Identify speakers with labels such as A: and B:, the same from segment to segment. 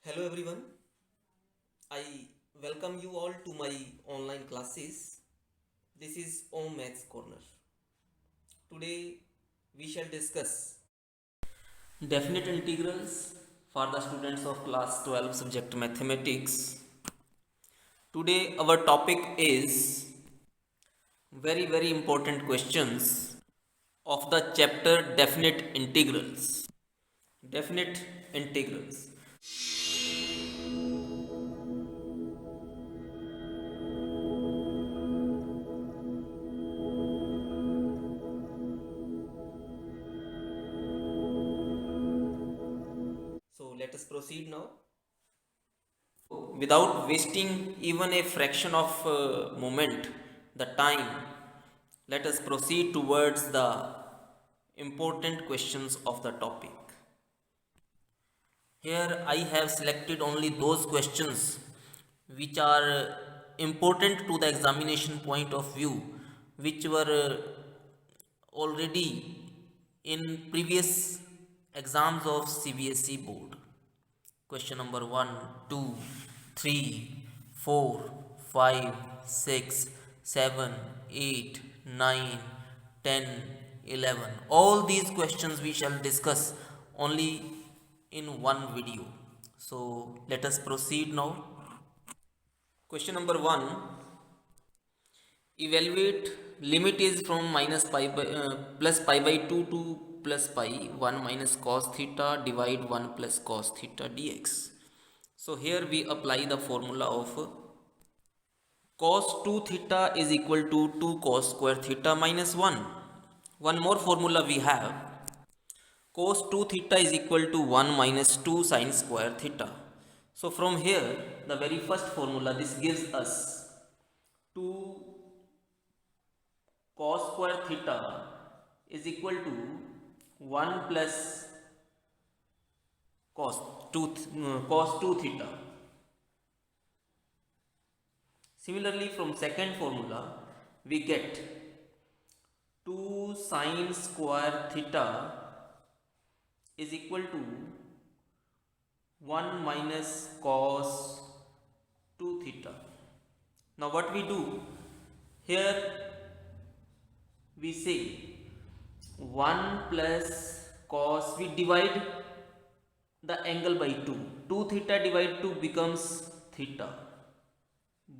A: Hello everyone, I welcome you all to my online classes. This is Om Maths Corner. Today we shall discuss definite integrals for the students of class 12 subject mathematics. Today our topic is very important questions of the chapter definite integrals. Definite integrals. So let us proceed now. Without wasting even a fraction of moment, the time, let us proceed towards the important questions of the topic. Here I have selected only those questions which are important to the examination point of view, which were already in previous exams of CBSE board. Question number 1, 2, 3, 4, 5, 6, 7, 8, 9, 10, 11. All these questions we shall discuss only in one video. So let us proceed now. Question number 1, evaluate limit is from plus pi by 2 to plus pi 1 minus cos theta divide 1 plus cos theta dx. So here we apply the formula of cos 2 theta is equal to 2 cos square theta minus 1. One more formula we have, cos 2 theta is equal to 1 minus 2 sin square theta. So from here the very first formula, this gives us 2 cos square theta is equal to 1 plus cos 2 theta. Similarly, from second formula we get 2 sin square theta is equal to 1 minus cos 2 theta. Now what we do here, we say 1 plus cos, we divide the angle by 2. 2 theta divide 2 becomes theta.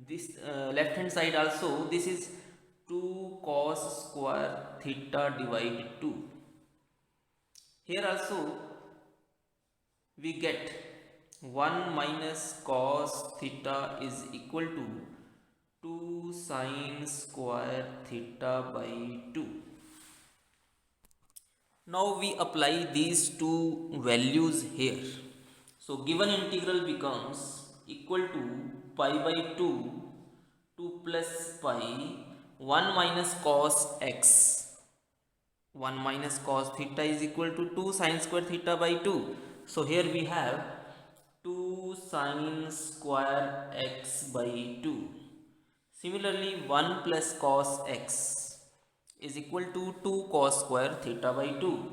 A: This left hand side also, this is 2 cos square theta divide 2. Here also we get 1 minus cos theta is equal to 2 sin square theta by 2. Now we apply these two values here. So given integral becomes equal to pi by 2 to plus pi 1 minus cos x. 1 minus cos theta is equal to 2 sin square theta by 2. So here we have 2 sin square x by 2. Similarly, 1 plus cos x is equal to 2 cos square theta by 2.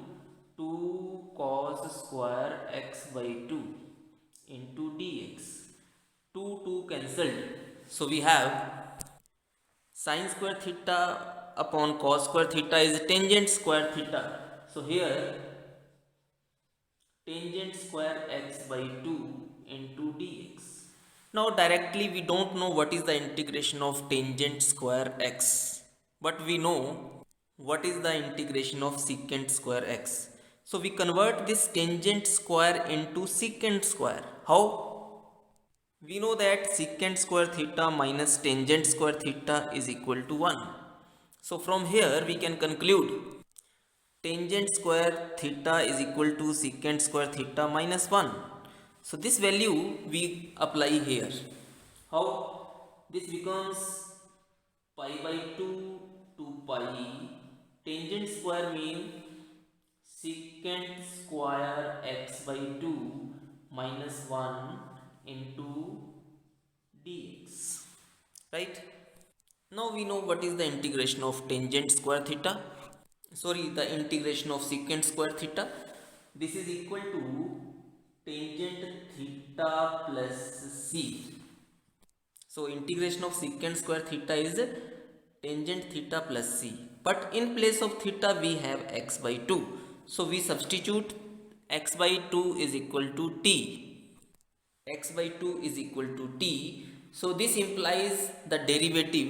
A: 2 cos square x by 2 into dx. 2 cancelled. So we have sin square theta upon cos square theta is tangent square theta. So here tangent square x by 2 into dx. Now directly we don't know what is the integration of tangent square x, but we know what is the integration of secant square x. So we convert this tangent square into secant square. How? We know that secant square theta minus tangent square theta is equal to 1. So from here we can conclude tangent square theta is equal to secant square theta minus 1. So this value we apply here. How? This becomes pi by 2 to pi. Tangent square means secant square x by 2 minus 1 into dx. Right? Now we know what is the integration of tangent square theta. Sorry, the integration of secant square theta. This is equal to tangent theta plus c. So integration of secant square theta is tangent theta plus c. But in place of theta we have x by 2. So we substitute x by 2 is equal to t. X by 2 is equal to t. So this implies the derivative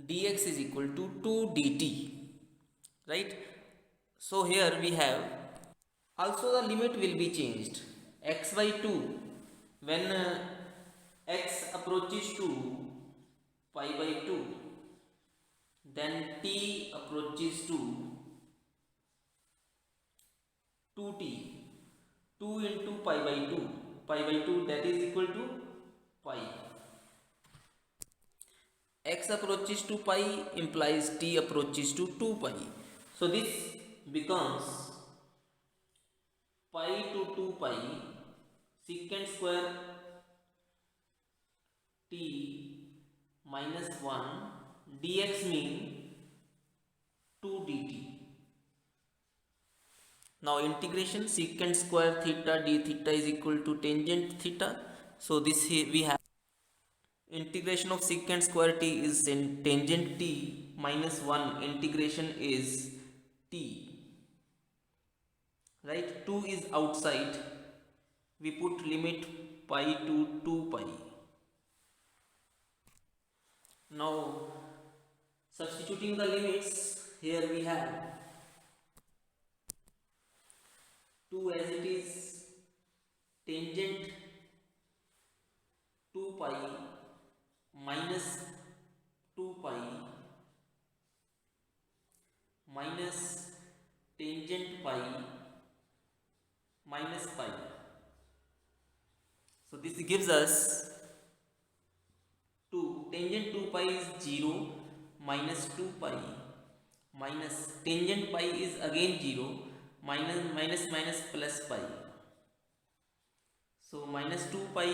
A: dx is equal to 2 dt. Right? So here we have also the limit will be changed. X by 2 when x approaches to pi by 2, then t approaches to 2t, 2 into pi by 2, pi by 2 that is equal to pi. X approaches to pi implies t approaches to 2 pi. So this becomes pi to 2 pi secant square t minus 1 dx mean 2 dt. Now integration secant square theta d theta is equal to tangent theta. So this here we have integration of secant square t is in tangent t minus 1 integration is t. Right? 2 is outside. We put limit pi to 2 pi. Now substituting the limits, here we have 2 as it is tangent 2 pi minus 2 pi minus tangent pi minus pi. So this gives us 2 tangent 2 pi is 0 minus 2 pi minus tangent pi is again 0 minus minus plus pi. So minus 2 pi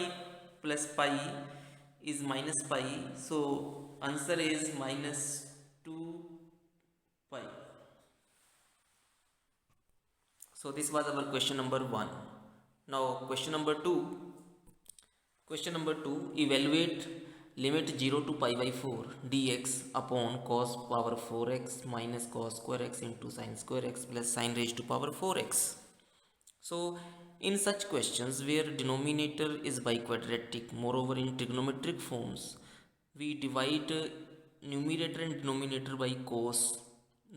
A: plus pi is minus pi. So answer is minus 2 pi. So this was our question number 1. Now question number 2. Question number 2, evaluate limit 0 to pi by 4 dx upon cos power 4x minus cos square x into sin square x plus sin raised to power 4x. So in such questions where denominator is biquadratic, moreover in trigonometric forms, we divide numerator and denominator by cos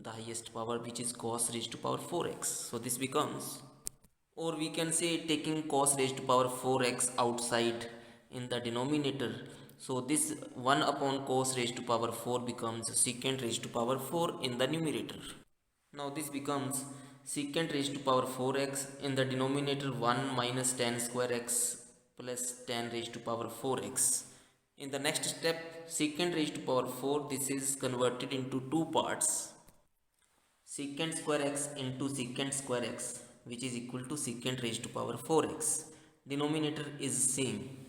A: the highest power, which is cos raised to power 4x. So this becomes, or we can say taking cos raised to power 4x outside in the denominator. So this 1 upon cos raised to power 4 becomes secant raised to power 4 in the numerator. Now this becomes secant raised to power 4x in the denominator 1 minus tan square x plus tan raised to power 4x. In the next step, secant raised to power 4, this is converted into two parts. Secant square x into secant square x, which is equal to secant raised to power 4x. Denominator is same.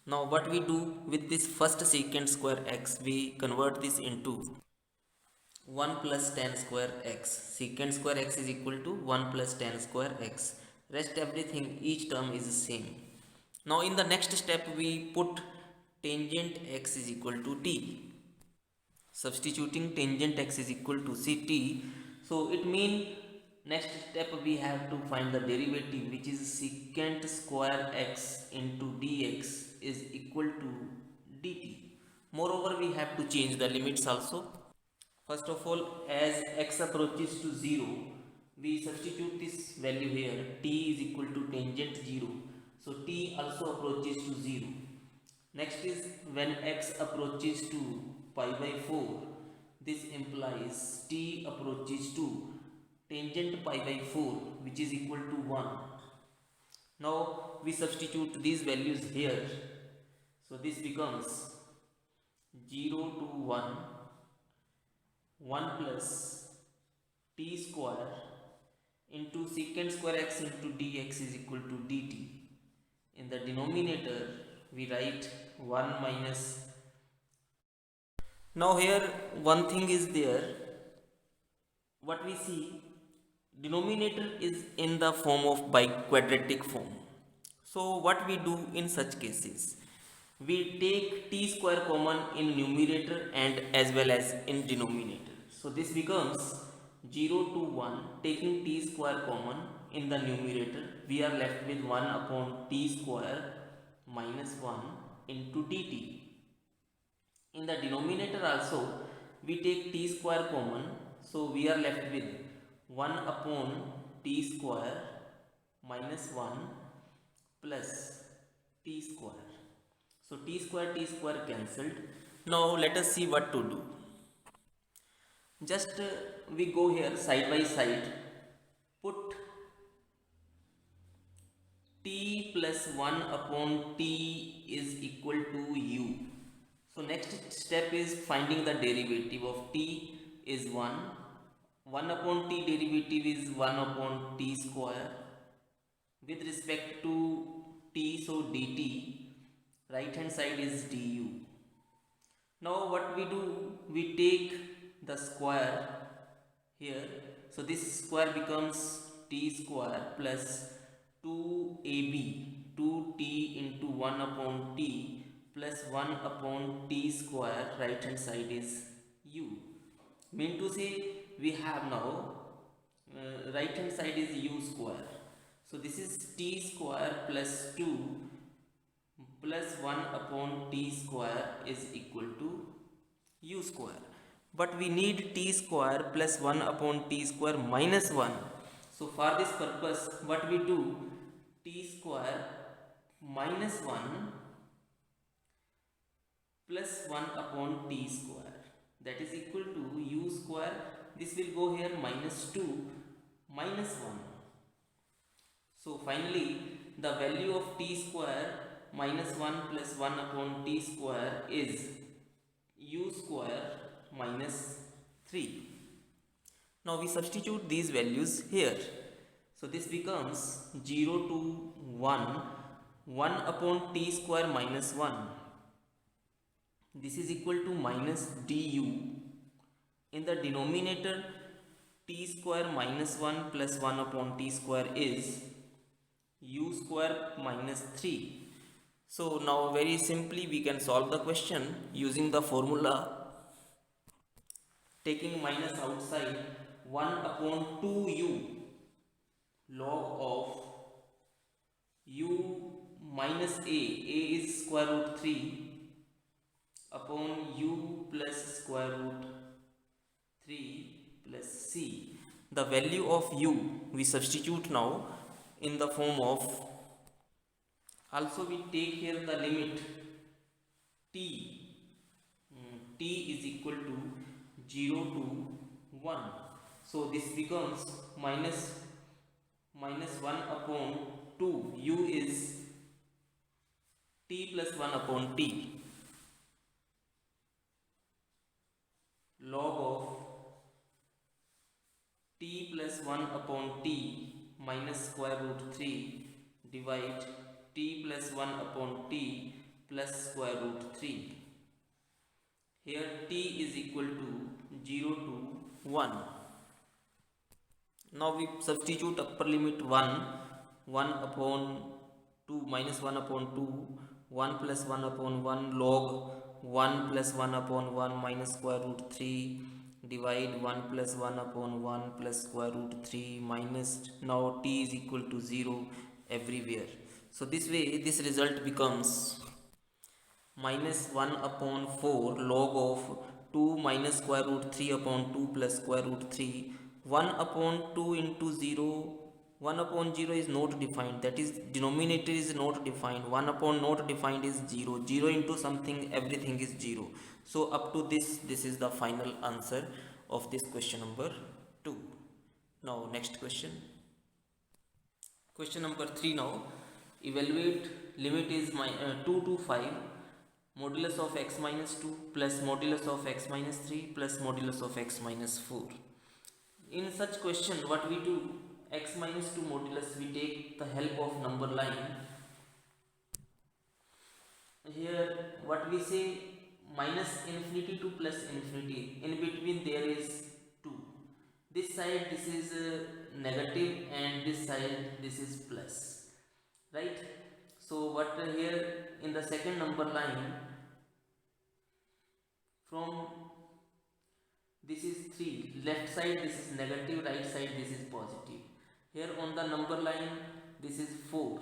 A: Now what we do with this first secant square x, we convert this into 1 plus tan square x. Secant square x is equal to 1 plus tan square x. Rest everything, each term is the same. Now in the next step we put tangent x is equal to t. Substituting tangent x is equal to ct. So it means next step we have to find the derivative, which is secant square x into dx is equal to dt. Moreover, we have to change the limits also. First of all, as x approaches to 0, we substitute this value here. T is equal to tangent 0. So t also approaches to 0. Next is when x approaches to pi by 4, this implies t approaches to tangent pi by 4, which is equal to 1. Now we substitute these values here. So this becomes 0 to 1, 1 plus t square into secant square x into dx is equal to dt. In the denominator we write 1 minus. Now here one thing is there. What we see, denominator is in the form of biquadratic form. So what we do in such cases? We take t square common in numerator and as well as in denominator. So this becomes 0 to 1. Taking t square common in the numerator, we are left with 1 upon t square minus 1 into dt. In the denominator also, we take t square common, so we are left with 1 upon t square minus 1 plus t square. So t square cancelled. Now let us see what to do. Just we go here side by side, put t plus 1 upon t is equal to u. So next step is finding the derivative of t is 1. 1 upon t derivative is 1 upon t square with respect to t, so dt, right hand side is du. Now what we do, we take the square here, so this square becomes t square plus 2ab, 2t into 1 upon t plus 1 upon t square, right hand side is u. Mean to say, we have now right hand side is u square, so this is t square plus 2 plus 1 upon t square is equal to u square. But we need t square plus 1 upon t square minus 1. So for this purpose, what we do, t square minus 1 plus 1 upon t square, that is equal to u square. This will go here minus 2 minus 1. So finally the value of t square minus 1 plus 1 upon t square is u square minus 3. Now we substitute these values here. So this becomes 0 to 1, 1 upon t square minus 1. This is equal to minus du. In the denominator, t square minus 1 plus 1 upon t square is u square minus 3. So now very simply we can solve the question using the formula, taking minus outside, 1 upon 2u log of u minus a is square root 3 upon u plus square root 3 plus c. The value of u we substitute now in the form of, also we take here the limit t, t is equal to 0 to 1. So this becomes minus 1 upon 2, u is t plus 1 upon t log of t plus 1 upon t minus square root 3 divide t plus 1 upon t plus square root 3. Here t is equal to 0 to 1. Now we substitute upper limit 1, 1 upon 2 minus 1 upon 2, 1 plus 1 upon 1 log 1 plus 1 upon 1 minus square root 3 divide 1 plus 1 upon 1 plus square root 3 minus, now t is equal to 0 everywhere. So this way this result becomes minus 1 upon 4 log of 2 minus square root 3 upon 2 plus square root 3, 1 upon 2 into 0, 1 upon 0 is not defined, that is denominator is not defined, 1 upon not defined is 0, 0 into something, everything is 0. So up to this is the final answer of this question number 2. Now next question, question number 3. Now evaluate, limit is 2 to 5, modulus of x minus 2 plus modulus of x minus 3 plus modulus of x minus 4. In such question, what we do, x minus 2 modulus, we take the help of number line. Here what we say, minus infinity to plus infinity, in between there is 2. This side this is negative and this side this is plus, right? what here in the second number line, from this is 3, left side this is negative, right side this is positive. Here on the number line this is 4,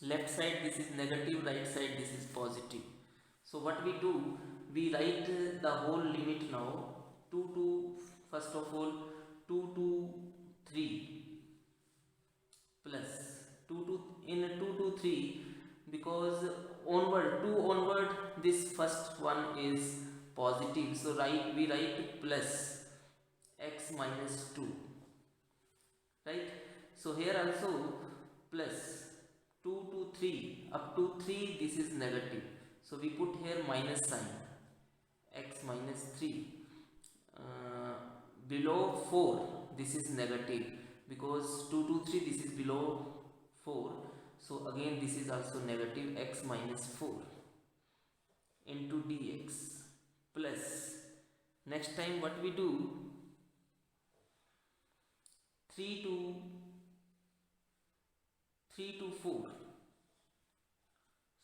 A: left side this is negative, right side this is positive. So what we do, we write the whole limit now. 2 to, first of all, 2 to 3 plus 2 to, in 2 to 3, because onward, 2 onward, this first one is positive, so we write plus x minus 2, right? So here also plus 2 to 3, up to 3 this is negative, so we put here minus sign, x minus 3. Below 4 this is negative, because 2 to 3 this is below 4, so again this is also negative, x minus 4 into dx, plus next time what we do, 3 to 4,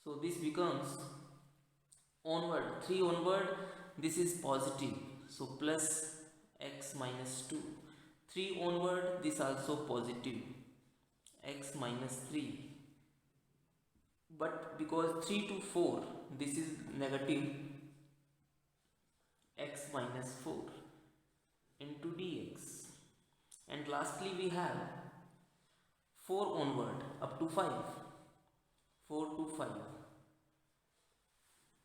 A: so this becomes onward, 3 onward this is positive, so plus x minus 2, 3 onward this also positive, x minus 3, but because 3 to 4 this is negative, x minus 4 into dx, and lastly we have 4 onward up to 5, 4 to 5,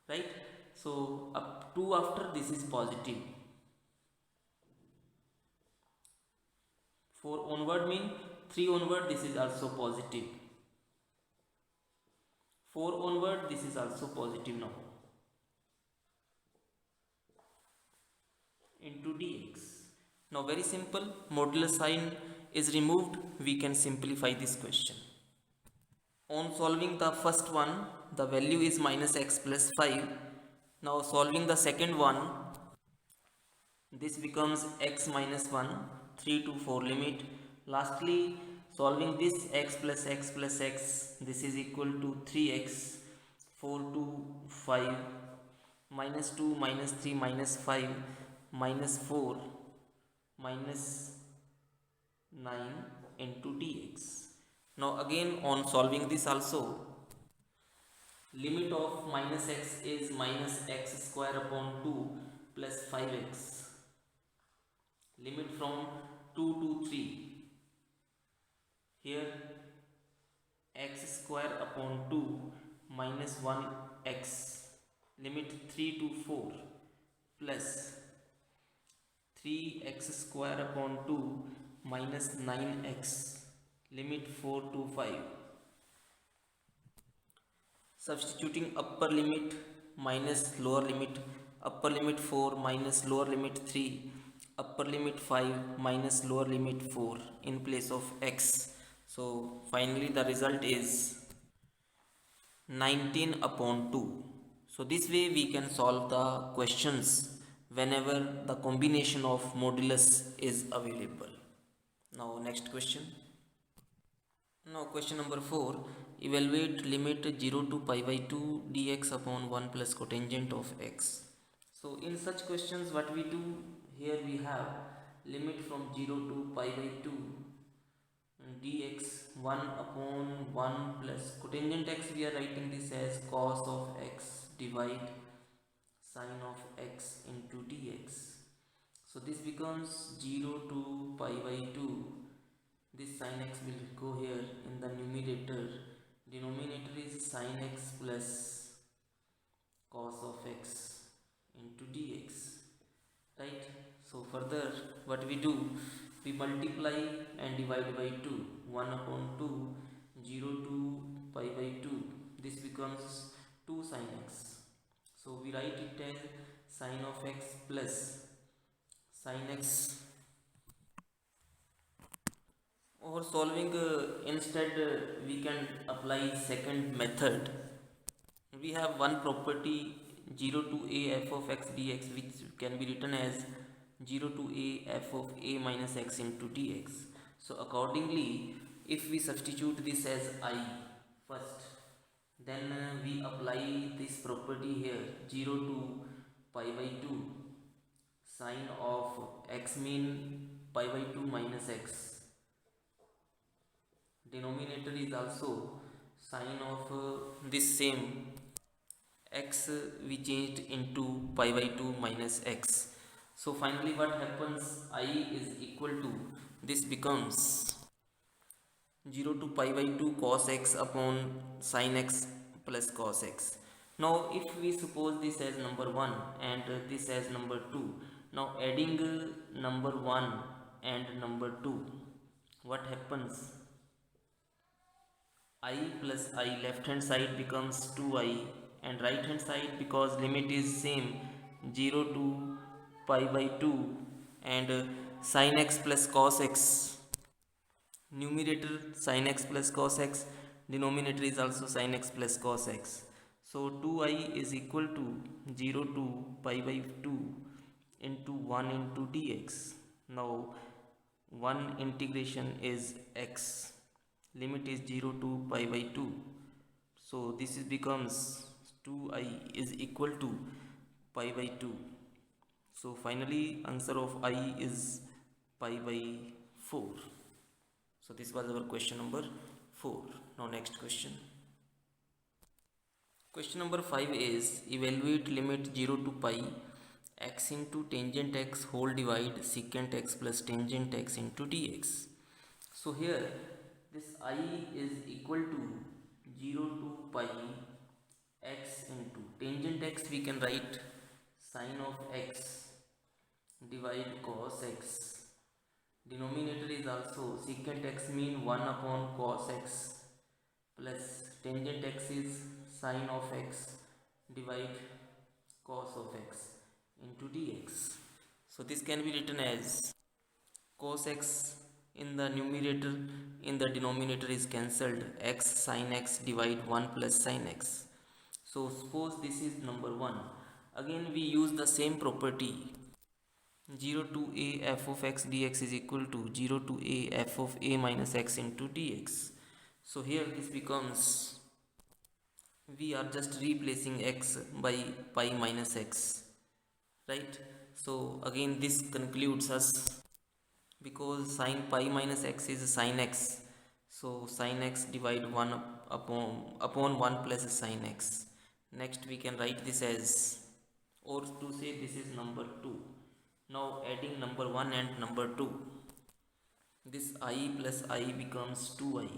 A: right? So up 2 after this is positive, 4 onward mean 3 onward this is also positive, 4 onward this is also positive now, into dx. Now very simple, modulus sign is removed, we can simplify this question. On solving the first one, the value is minus x plus 5. Now solving the second one, this becomes x minus 1, 3 to 4 limit. Lastly, solving this x plus x plus x, this is equal to 3x, 4 to 5, minus 2, minus 3, minus 5, minus 4, minus 9 into dx. Now again on solving this also, limit of minus x is minus x square upon 2 plus 5x, limit from 2 to 3, here x square upon 2 minus 1x, limit 3 to 4 plus 3x square upon 2 minus 9x, limit 4 to 5. Substituting upper limit minus lower limit, upper limit 4 minus lower limit 3, upper limit 5 minus lower limit 4 in place of x. So finally the result is 19 upon 2. So this way we can solve the questions whenever the combination of modulus is available. Now next question. Now question number 4, evaluate limit 0 to pi by 2 dx upon 1 plus cotangent of x. So in such questions what we do, here we have limit from 0 to pi by 2 dx 1 upon 1 plus cotangent x, we are writing this as cos of x divide sine of x into dx. So this becomes 0 to pi by 2, this sin x will go here in the numerator, denominator is sin x plus cos of x into dx, right? So further what we do, we multiply and divide by 2, 1 upon 2, 0 to pi by 2, this becomes 2 sin x, so we write it as sin of x plus sin x. Or solving instead we can apply second method. We have one property 0 to a f of x dx, which can be written as 0 to a f of a minus x into dx. So accordingly, if we substitute this as I first, Then we apply this property here, 0 to pi by 2 sine of x mean pi by 2 minus x, denominator is also sine of this same x, we changed into pi by 2 minus x. So finally what happens, I is equal to, this becomes 0 to pi by 2 cos x upon sin x plus cos x. Now if we suppose this as number 1 and this as number 2, now adding number 1 and number 2, what happens, I plus I, left hand side becomes 2i and right hand side, because limit is same, 0 to pi by 2 and sin x plus cos x, numerator sin x plus cos x, denominator is also sin x plus cos x. So 2i is equal to 0 to pi by 2 into 1 into dx. Now 1 integration is x, limit is 0 to pi by 2, so this is becomes 2i is equal to pi by 2. So finally answer of I is pi by 4. So this was our question number 4. Now next question. Question number 5 is evaluate limit 0 to pi x into tangent x whole divide secant x plus tangent x into dx. So here this I is equal to 0 to pi x into tangent x, we can write sine of x divide cos x, denominator is also secant x mean 1 upon cos x plus tangent x is sine of x divide cos of x into dx. So this can be written as cos x in the numerator, in the denominator is cancelled, x sin x divide 1 plus sin x. So suppose this is number 1, again we use the same property, 0 to a f of x dx is equal to 0 to a f of a minus x into dx. So here this becomes, we are just replacing x by pi minus x, right? So again this concludes us, because sin pi minus x is sin x, so sin x divide 1 upon 1 plus sin x. Next we can write this as, or to say this is number 2. Now adding number 1 and number 2, this I plus I becomes 2i,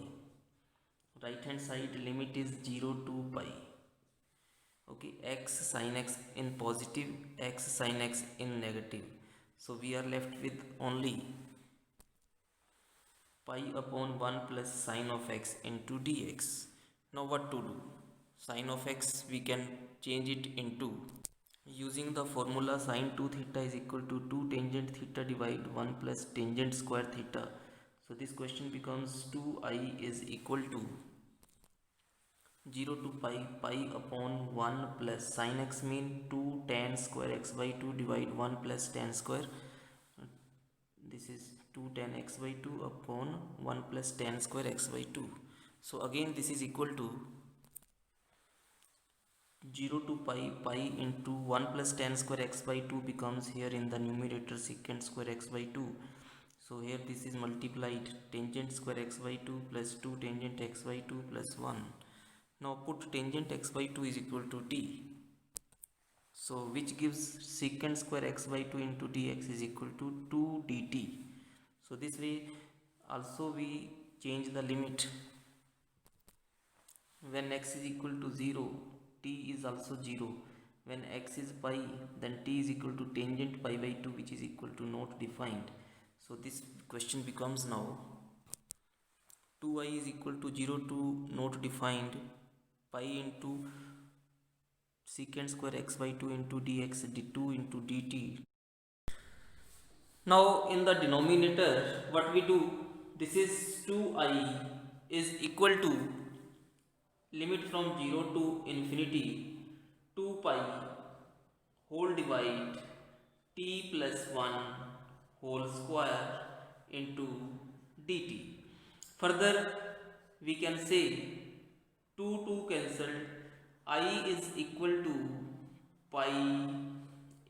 A: right hand side limit is 0 to pi, okay, x sin x in positive, x sin x in negative, so we are left with only pi upon 1 plus sine of x into dx. Now what to do, sine of x we can change it into, using the formula sin 2 theta is equal to 2 tangent theta divide 1 plus tangent square theta. So this question becomes 2i is equal to 0 to pi, pi upon 1 plus sin x mean 2 tan square x by 2 divide 1 plus tan square, this is 2 tan x by 2 upon 1 plus tan square x by 2. So again this is equal to 0 to pi, pi into 1 plus tan square x by 2 becomes here in the numerator secant square x by 2. So here this is multiplied tangent square x by 2 plus 2 tangent x by 2 plus 1. Now put tangent x by 2 is equal to t. So which gives secant square x by 2 into dx is equal to 2 dt. So this way also we change the limit. When x is equal to 0, t is also 0. When x is pi, then t is equal to tangent pi by 2, which is equal to not defined. So this question becomes now 2i is equal to 0 to not defined pi into secant square x by 2 into dx d2 into dt. Now in the denominator what we do, this is 2i is equal to limit from 0 to infinity 2 pi whole divide t plus 1 whole square into dt. Further we can say 2 cancelled. I is equal to pi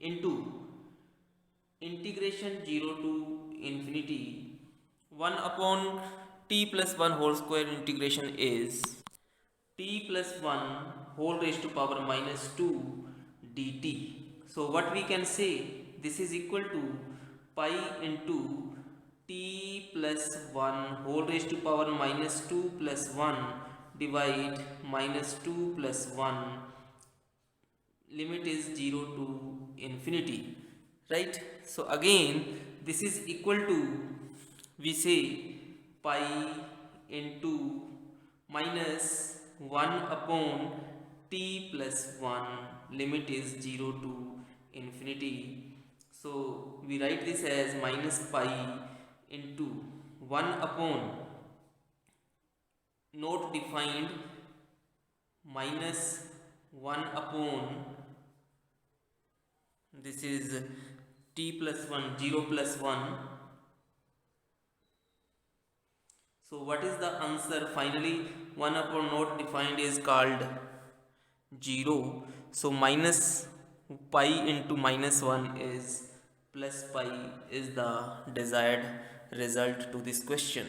A: into integration 0 to infinity 1 upon t plus 1 whole square integration is t plus 1 whole raised to power minus 2 dt. So what we can say, this is equal to pi into t plus 1 whole raised to power minus 2 plus 1 divide minus 2 plus 1, limit is 0 to infinity, right? So again this is equal to, we say, pi into minus 1 upon t plus 1, limit is 0 to infinity. So we write this as minus pi into 1 upon not defined minus 1 upon, this is t plus 1 0 plus 1. So what is the answer? Finally 1 upon not defined is called 0. So minus pi into minus 1 is plus pi is the desired result to this question.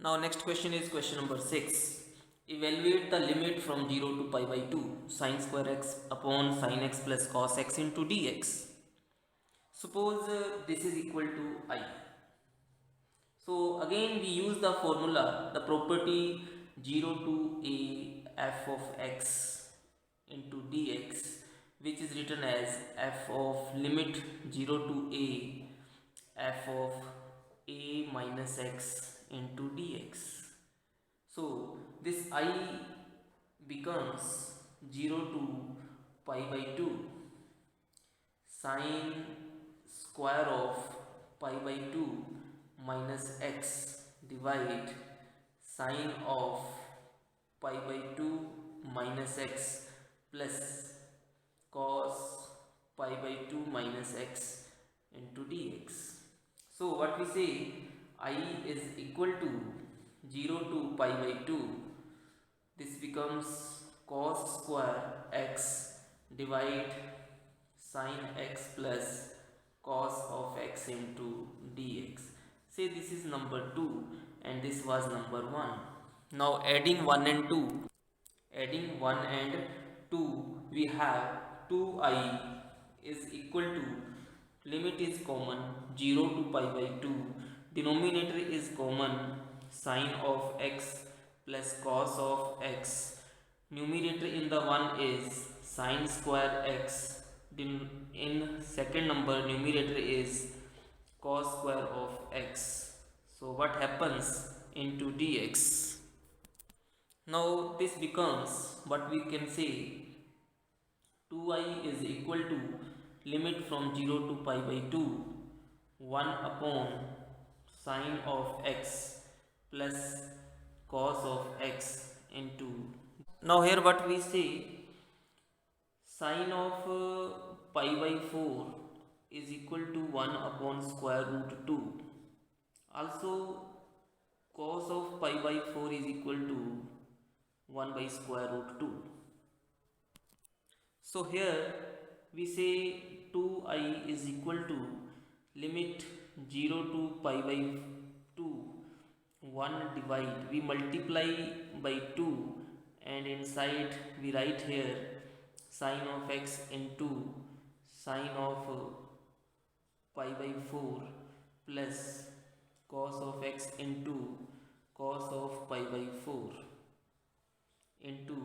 A: Now next question is question number 6. Evaluate the limit from 0 to pi by 2 sin square x upon sin x plus cos x into dx. Suppose this is equal to I. So again we use the formula, the property 0 to a f of x into dx, which is written as f of limit 0 to a f of a minus x into dx. So this I becomes 0 to pi by 2 sin square of pi by 2 minus x divide sin of pi by 2 minus x plus cos pi by 2 minus x into dx. So what we say, I is equal to 0 to pi by 2, this becomes cos square x divide sin x plus cos of x into dx. Say this is number 2 and this was number 1. Now adding 1 and 2, we have 2i is equal to, limit is common 0 to pi by 2, denominator is common sin of x plus cos of x, numerator in the one is sin square x, in second number numerator is cos square of x. So what happens into dx? Now this becomes, what we can say, 2i is equal to limit from 0 to pi by 2 1 upon sin of x plus cos of x into. Now here what we say, sin of pi by 4 is equal to 1 upon square root 2. Also cos of pi by 4 is equal to 1 by square root 2. So here we say 2i is equal to limit 0 to pi by 2 1 divide, we multiply by 2 and inside we write here sin of x into sin of pi by 4 plus cos of x into cos of pi by 4 into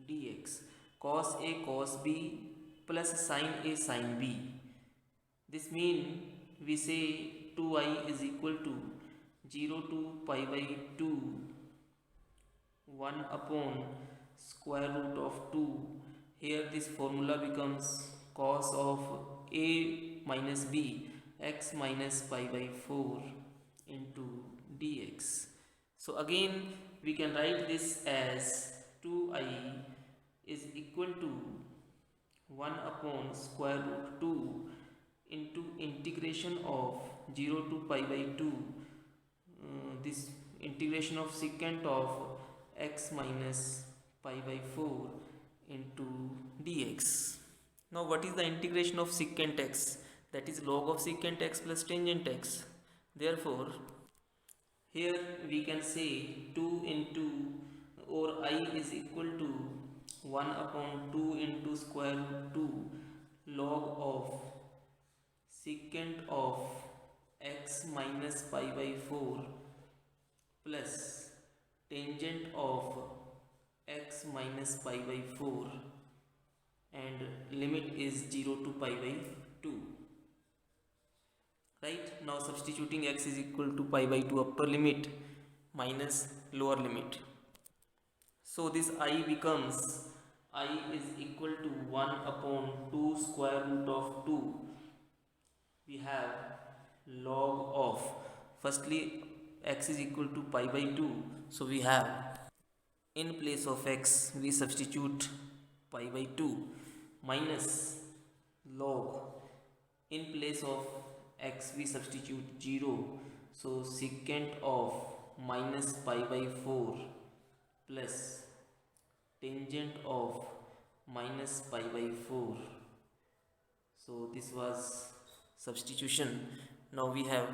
A: dx, cos a cos b plus sin a sin b. This means we say 2i is equal to 0 to pi by 2 1 upon square root of 2. Here this formula becomes cos of a minus b x minus pi by 4 into dx. So again we can write this as 2i is equal to 1 upon square root 2 into integration of 0 to pi by 2, this integration of secant of x minus pi by 4 into dx. Now what is the integration of secant x? That is log of secant x plus tangent x. Therefore here we can say 2 into or I is equal to 1 upon 2 into square root 2 log of secant of x minus pi by 4 plus tangent of x minus pi by 4 and limit is 0 to pi by 2. Right, now substituting x is equal to pi by 2 upper limit minus lower limit, so this I becomes I is equal to 1 upon 2 square root of 2. We have log of, firstly x is equal to pi by 2, so we have in place of x we substitute pi by 2 minus log, in place of x we substitute 0, so secant of minus pi by 4 plus tangent of minus pi by 4. So this was substitution. Now we have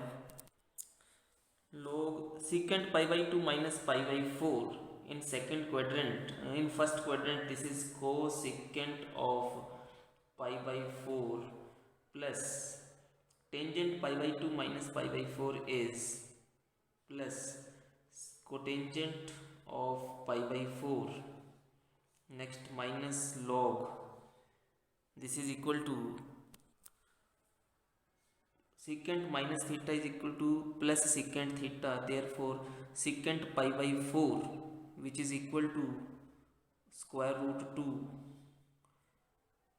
A: log secant pi by 2 minus pi by 4 in second quadrant. In first quadrant this is cosecant of pi by 4 plus tangent pi by 2 minus pi by 4 is plus cotangent of pi by 4. Next minus log, this is equal to secant minus theta is equal to plus secant theta, therefore secant pi by 4 which is equal to square root 2,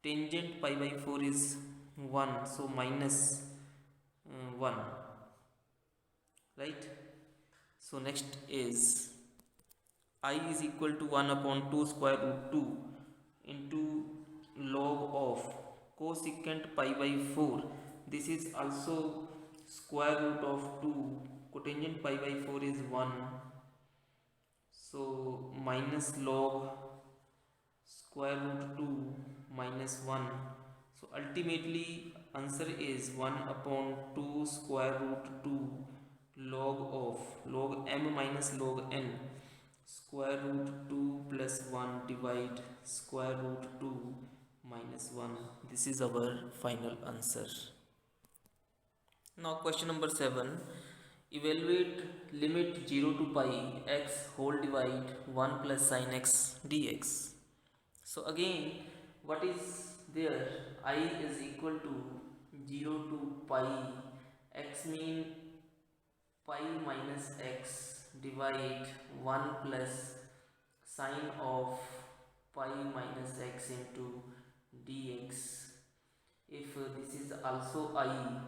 A: tangent pi by 4 is 1, so minus 1, right. So next is I is equal to 1 upon 2 square root 2 into log of cosecant pi by 4. This is also square root of 2. Cotangent pi by 4 is 1. So minus log square root 2 minus 1. So ultimately answer is 1 upon 2 square root 2 log of log m minus log n square root 2 plus 1 divide square root 2 minus 1. This is our final answer. Now question number 7. Evaluate limit 0 to pi x whole divide 1 plus sin x dx. So again what is there? I is equal to 0 to pi, x mean pi minus x divide 1 plus sine of pi minus x into dx. If this is also I,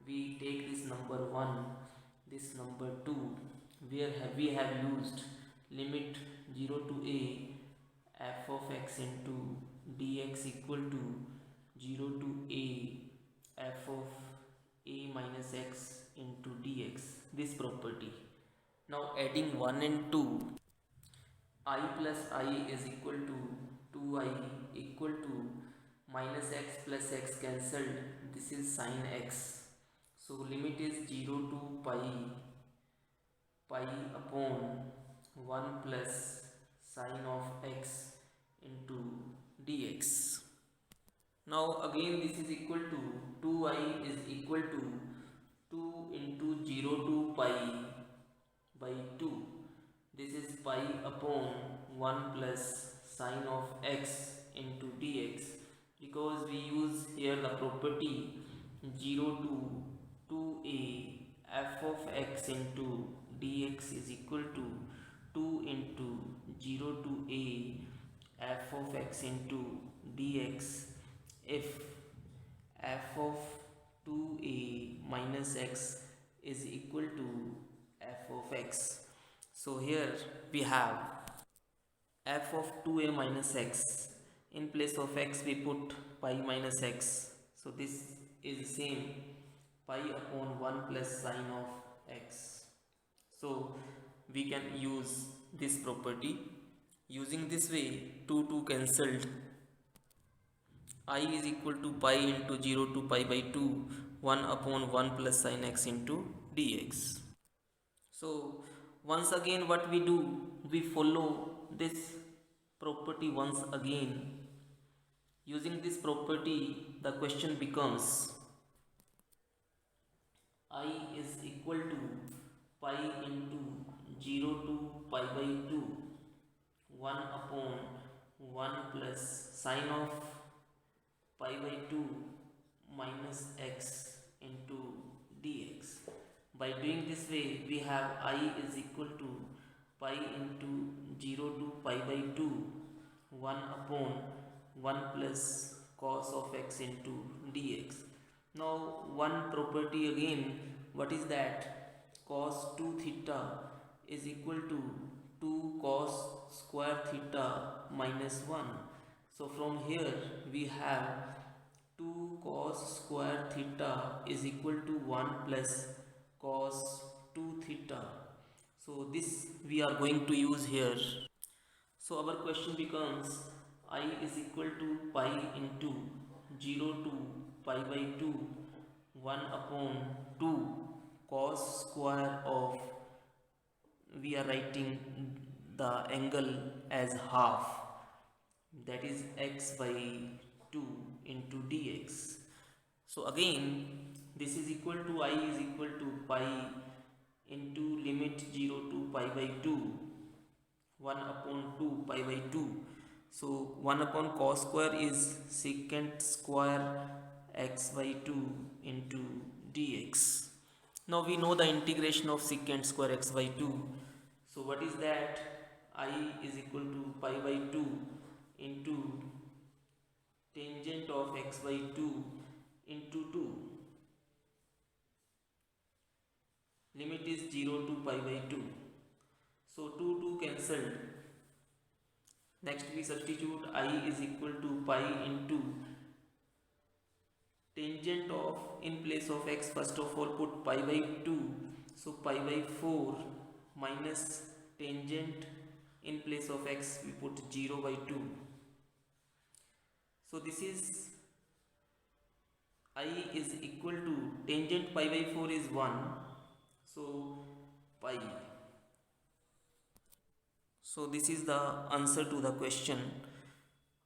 A: we take this number 1, this number 2, where we have used limit 0 to a f of x into dx equal to 0 to a f of a minus x into dx, this property. Now adding 1 and 2, I plus I is equal to 2i equal to minus x plus x cancelled, this is sin x. So limit is 0 to pi upon 1 plus sin of x into dx. Now again this is equal to 2i is equal to 2 into 0 to pi by 2. This is pi upon 1 plus sin of x into dx, because we use here the property 0 to 2a f of x into dx is equal to 2 into 0 to a f of x into dx if f of 2a minus x is equal to f of x. So here we have f of 2a minus x, in place of x we put pi minus x, so this is same pi upon 1 plus sin of x. So we can use this property. Using this way, 2 cancelled, I is equal to pi into 0 to pi by 2, 1 upon 1 plus sin x into dx. So once again what we do, we follow this property once again. Using this property, the question becomes I is equal to pi into 0 to pi by 2, 1 upon 1 plus sine of pi by 2 minus x into dx. By doing this way, we have I is equal to pi into 0 to pi by 2, 1 upon 1 plus cos of x into dx. Now one property again, what is that? Cos 2 theta is equal to 2 cos square theta minus 1. So from here we have 2 cos square theta is equal to 1 plus cos 2 theta. So this we are going to use here. So our question becomes I is equal to pi into 0 to pi by 2, 1 upon 2 cos square of, we are writing the angle as half, that is x by 2 into dx. So again this is equal to I is equal to pi into limit 0 to pi by 2, 1 upon 2 pi by 2. So 1 upon cos square is secant square x by 2 into dx. Now we know the integration of secant square x by 2. So what is that? I is equal to pi by 2 into tangent of x by 2 into 2. Limit is 0 to pi by 2. So 2 cancelled. Next we substitute I is equal to pi into tangent of, in place of x first of all put pi by 2. So pi by 4 minus tangent, in place of x we put 0 by 2. So this is I is equal to tangent pi by 4 is 1. So pi. So this is the answer to the question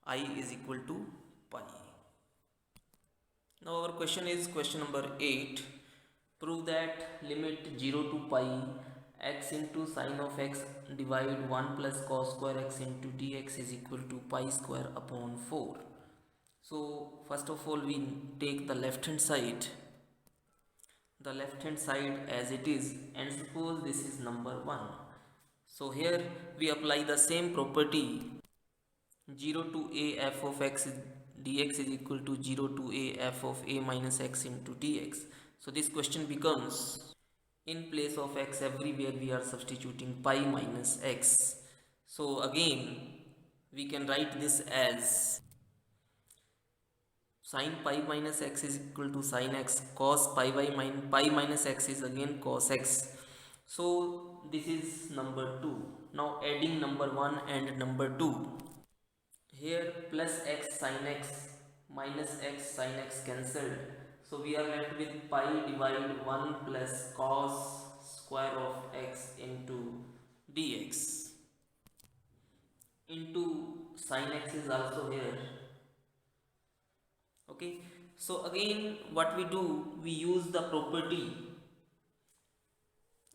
A: I is equal to pi. Now our question is question number 8. Prove that limit 0 to pi x into sine of x divide 1 plus cos square x into dx is equal to pi square upon 4. So first of all we take the left hand side. The left hand side as it is, and suppose this is number 1. So here we apply the same property. 0 to a f of x dx is equal to 0 to a f of a minus x into dx. So this question becomes, in place of x everywhere we are substituting pi minus x. So again we can write this as sin pi minus x is equal to sin x, cos pi minus x is again cos x. So this is number 2. Now adding number 1 and number 2. Here plus x sin x minus x sin x cancelled. So we are left with pi divide 1 plus cos square of x into dx. Into sin x is also here. Okay. So again what we do, we use the property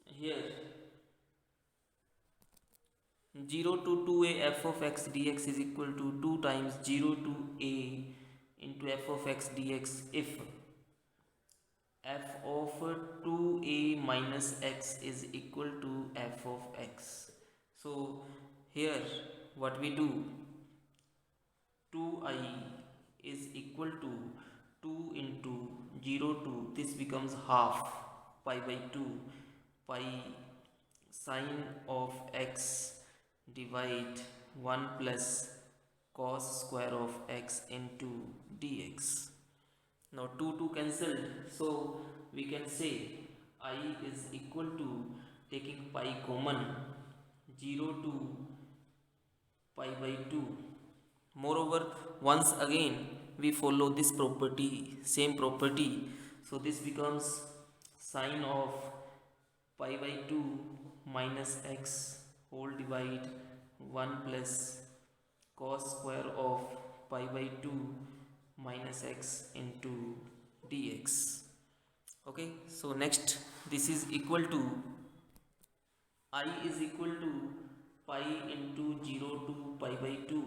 A: here. 0 to 2a f of x dx is equal to 2 times 0 to a into f of x dx if f of 2a minus x is equal to f of x. So here what we do, 2I is equal to 2 into 0 to, this becomes half pi by 2 pi sine of x divide 1 plus cos square of x into dx. Now 2 cancelled, so we can say I is equal to taking pi common, 0 to pi by 2. Moreover, once again we follow this property, same property, so this becomes sine of pi by 2 minus x whole divide 1 plus cos square of pi by 2 minus x into dx. Okay, so next this is equal to I is equal to pi into 0 to pi by 2.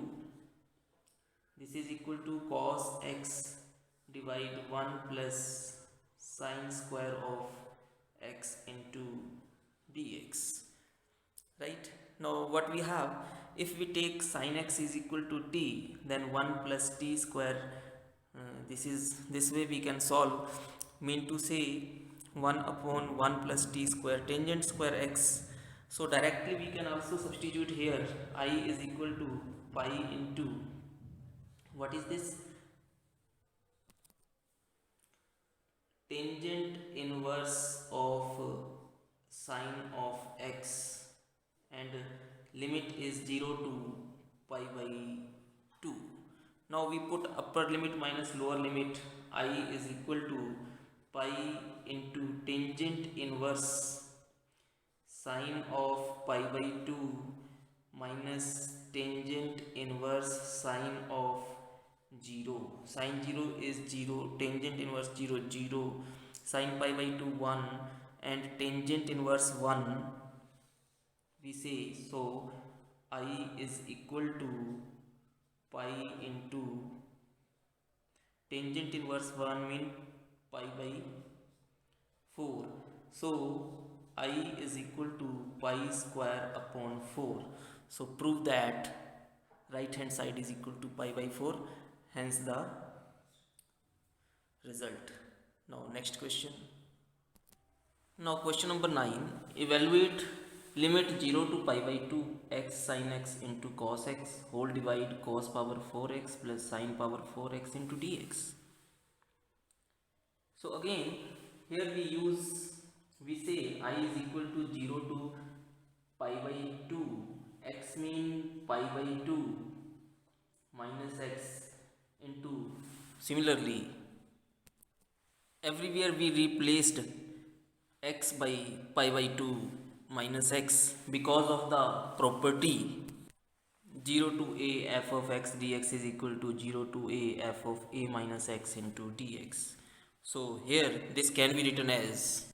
A: This is equal to cos x divide 1 plus sine square of x into dx. Right, now what we have, if we take sin x is equal to t, then 1 plus t square, this way we can solve, mean to say 1 upon 1 plus t square tangent square x. So directly we can also substitute here, I is equal to pi into, what is this, tangent inverse of sine of x, and limit is 0 to pi by 2. Now we put upper limit minus lower limit, I is equal to pi into tangent inverse sine of pi by 2 minus tangent inverse sine of 0. Sine 0 is 0, tangent inverse 0 0, sine pi by 2 1, and tangent inverse 1 we say, so I is equal to pi into tangent inverse 1 mean pi by 4. So I is equal to pi square upon 4. So prove that right hand side is equal to pi by 4, hence the result. Now next question. Now question number 9, evaluate limit 0 to pi by 2 x sin x into cos x whole divide cos power 4x plus sin power 4x into dx. So again here we say I is equal to 0 to pi by 2, x mean pi by 2 minus x into, similarly everywhere we replaced x by pi by 2 minus x because of the property 0 to a f of x dx is equal to 0 to a f of a minus x into dx. So here this can be written as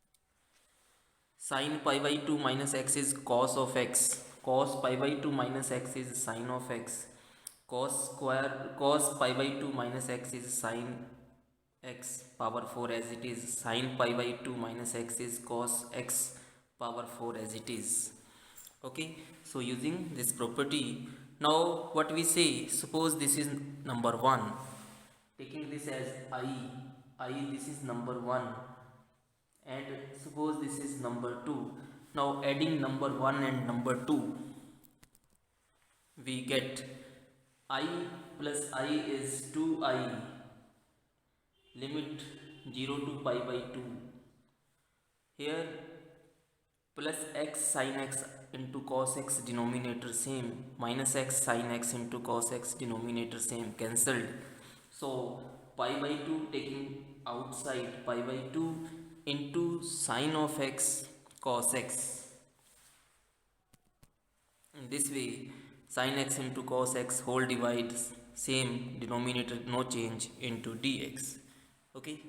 A: sin pi by 2 minus x is cos of x, cos pi by 2 minus x is sin of x, cos pi by 2 minus x is sin x power 4 as it is, sin pi by 2 minus x is cos x power 4 as it is. Okay, so using this property, now what we say, suppose this is number 1, taking this as I this is number 1, and suppose this is number 2. Now adding number 1 and number 2, we get I plus I is 2I limit 0 to pi by 2, here plus x sin x into cos x denominator same, minus x sin x into cos x denominator same, cancelled. So pi by 2 taking outside, pi by 2 into sin of x cos x. In this way sin x into cos x whole divides same denominator no change into dx. Okay,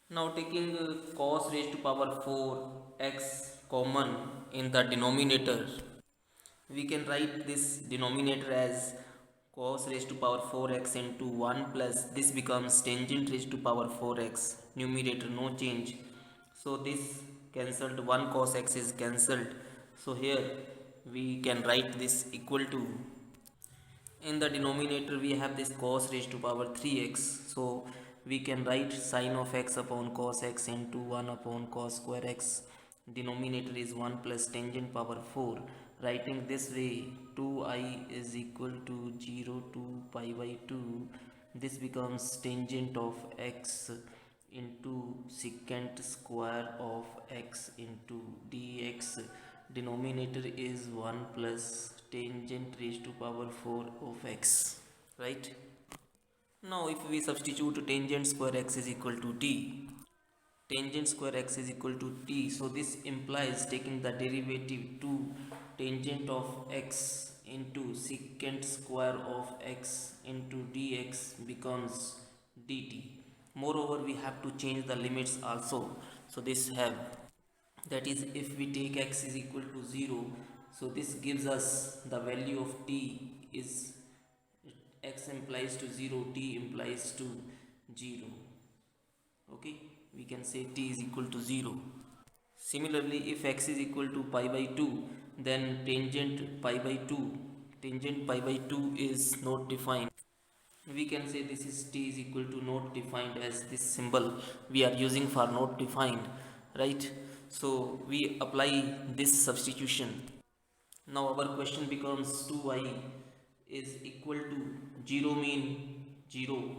A: now taking cos raised to power 4 x common in the denominator, we can write this denominator as cos raised to power 4x into 1 plus this becomes tangent raised to power 4x, numerator no change, so this cancelled, 1 cos x is cancelled. So here we can write this equal to, in the denominator we have this cos raised to power 3x, so we can write sin of x upon cos x into 1 upon cos square x, denominator is 1 plus tangent power 4, writing this way 2I is equal to 0 to pi by 2, this becomes tangent of x into secant square of x into dx. Denominator is 1 plus tangent raised to power 4 of x, right? Now if we substitute tangent square x is equal to t, tangent square x is equal to t, so this implies taking the derivative to tangent of x into secant square of x into dx becomes dt. Moreover, we have to change the limits also, so this have, that is, if we take x is equal to 0, so this gives us the value of t is, x implies to 0, t implies to 0. Okay, we can say t is equal to 0. Similarly, if x is equal to pi by 2, then tangent pi by 2 is not defined. We can say this is t is equal to not defined, as this symbol we are using for not defined, right? So we apply this substitution. Now our question becomes 2i is equal to 0 mean 0,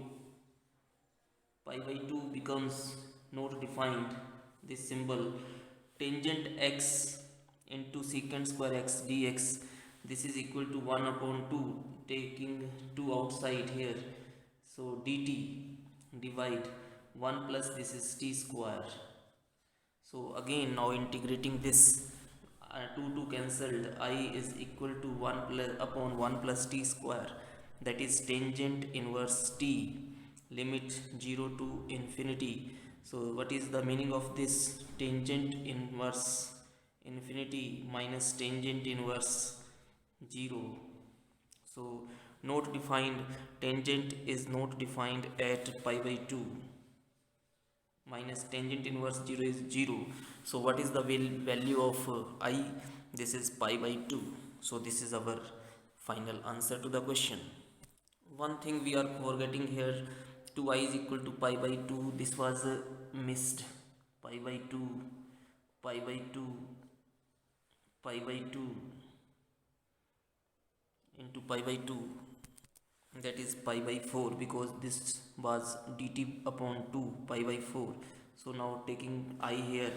A: pi by 2 becomes not defined, this symbol, tangent x into secant square x dx, this is equal to 1 upon 2, taking 2 outside here, so dt divide 1 plus this is t square. So again, now integrating this, 2 2 cancelled, I is equal to 1 plus upon 1 plus t square, that is tangent inverse t, limit 0 to infinity. So what is the meaning of this? Tangent inverse infinity minus tangent inverse 0. So not defined, tangent is not defined at pi by 2, minus tangent inverse 0 is 0. So what is the value of I? This is pi by 2. So this is our final answer to the question. One thing we are forgetting here, 2i is equal to pi by 2, this was missed. Pi by 2, pi by 2, pi by 2 into pi by 2, that is pi by 4, because this was dt upon 2 pi by 4. So now taking I here,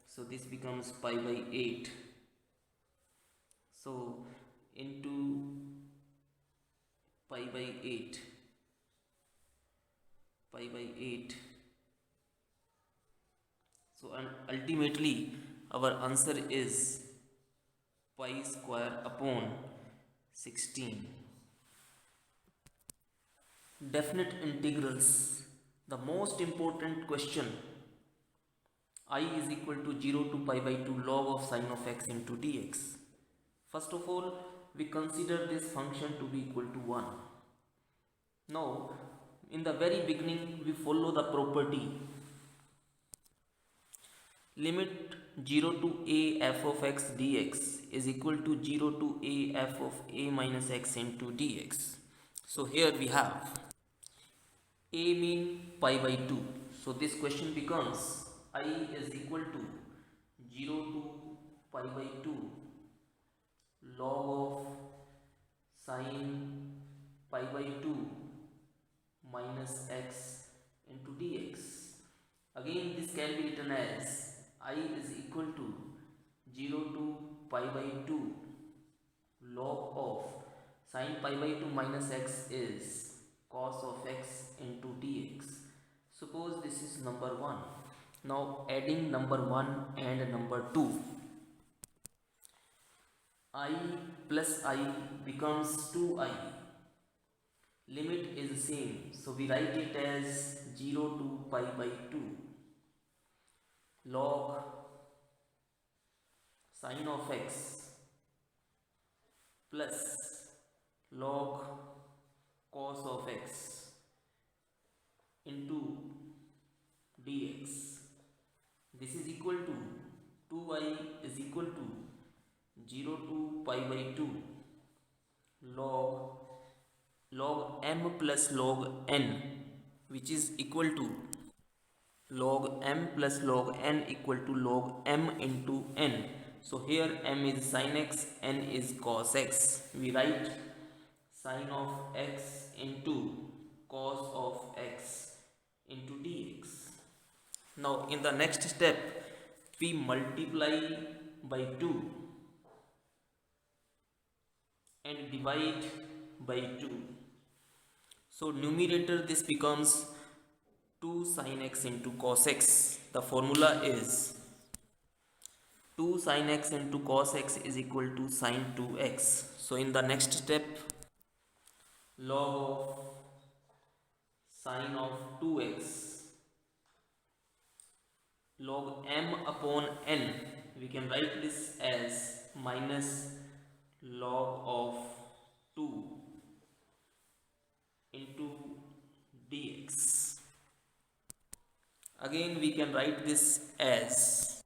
A: so this becomes pi by 8. So into pi by 8, pi by 8. So and ultimately our answer is pi square upon 16. Definite integrals, the most important question. I is equal to 0 to pi by 2 log of sine of x into dx. First of all, we consider this function to be equal to 1. Now, in the very beginning, we follow the property limit 0 to a f of x dx is equal to 0 to a f of a minus x into dx. So here we have a mean pi by 2. So this question becomes I is equal to 0 to pi by 2 log of sine pi by 2 minus x into dx. Again, this can be written as I is equal to 0 to pi by 2 log of sine pi by 2 minus x is cos of x into dx. Suppose this is number 1. Now adding number 1 and number 2, I plus I becomes 2i. Limit is same, so we write it as 0 to pi by 2 log sine of x plus log cos of x into dx. This is equal to 2i is equal to 0 to pi by 2 log m plus log n, which is equal to log m plus log n equal to log m into n. So here m is sin x, n is cos x. We write sin of x into cos of x into dx. Now in the next step we multiply by 2 and divide by 2. So numerator this becomes 2 sin x into cos x. The formula is 2 sin x into cos x is equal to sin 2x. So in the next step log of sin of 2x log m upon n, we can write this as minus log of 2 into dx. Again we can write this as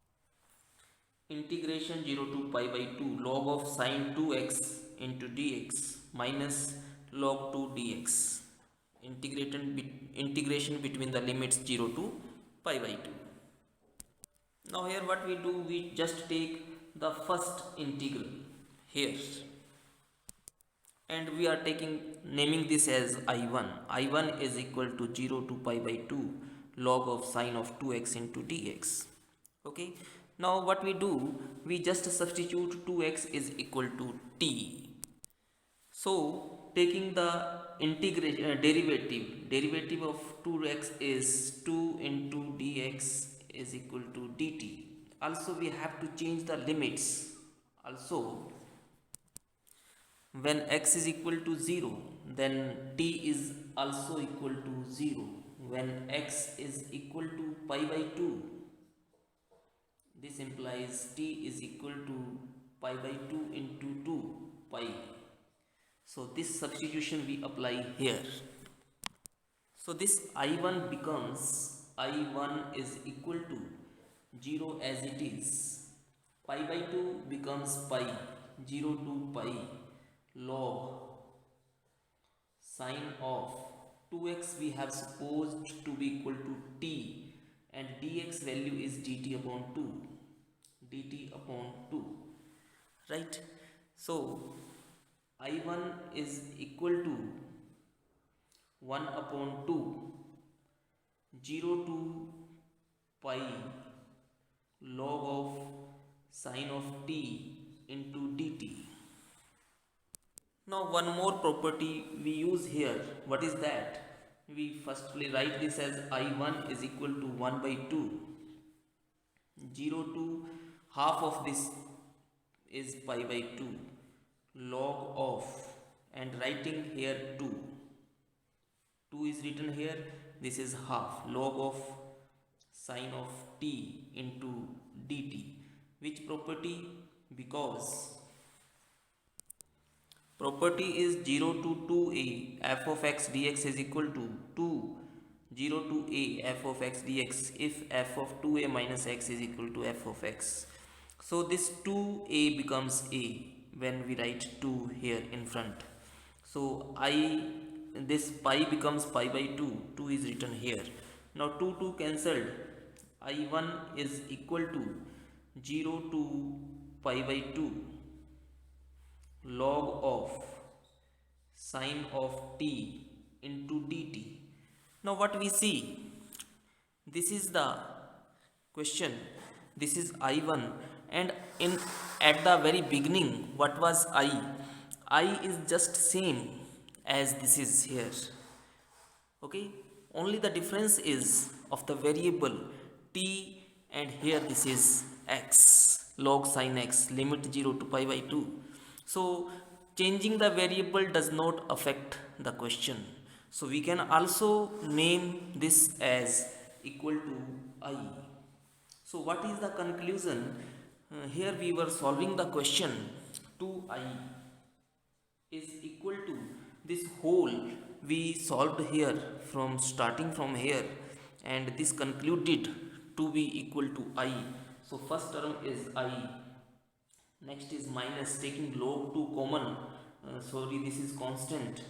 A: integration 0 to pi by 2 log of sin 2x into dx minus log 2 dx. Integration between the limits 0 to pi by 2. Now here what we do, we just take the first integral here and we are naming this as I1. I1 is equal to 0 to pi by 2 log of sine of 2x into dx. Okay, now what we do, we just substitute 2x is equal to t. So taking the integration derivative of 2x is 2 into dx is equal to dt. Also we have to change the limits. Also when x is equal to 0 then t is also equal to 0. When x is equal to pi by 2, this implies t is equal to pi by 2 into 2 pi. So this substitution we apply here. So this I1 becomes I1 is equal to 0 as it is. Pi by 2 becomes pi, 0 to pi log sine of 2x we have supposed to be equal to t and dx value is dt upon 2. dt upon 2, right? So I1 is equal to 1 upon 2 0 to pi log of sine of t into dt. Now one more property we use here. What is that? We firstly write this as I1 is equal to 1 by 2. 0 to half of this is pi by 2 log of, and writing here 2. 2 is written here, this is half log of sine of t into dt. Which property? Because property is 0 to 2a f of x dx is equal to 2 0 to a f of x dx if f of 2a minus x is equal to f of x. So this 2a becomes a when we write 2 here in front. So this pi becomes pi by 2, 2 is written here. Now 2 cancelled, I1 is equal to 0 to pi by 2 log of sine of t into dt. Now what we see, this is the question, this is I1 and in at the very beginning what was I is just same as this is here. Okay, only the difference is of the variable t and here this is x log sine x limit 0 to pi by 2. So changing the variable does not affect the question. So we can also name this as equal to I. So what is the conclusion? Here we were solving the question 2I is equal to this whole we solved here from starting from here and this concluded to be equal to I. So first term is I, next is minus taking log 2 common, sorry this is constant,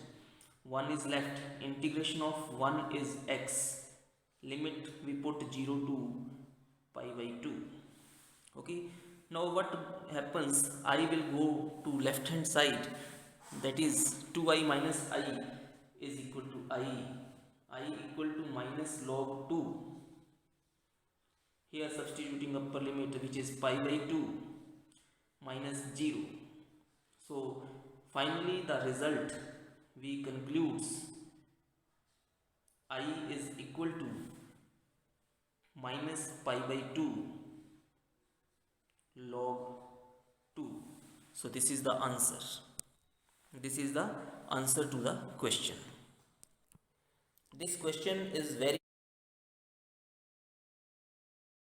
A: 1 is left, integration of 1 is x, limit we put 0 to pi by 2. Okay, now what happens, I will go to left hand side, that is 2I minus I is equal to I equal to minus log 2 Here substituting upper limit, which is pi by 2 minus 0. So finally the result we concludes I is equal to minus pi by 2 log 2. So this is the answer. This is the answer to the question. This question is very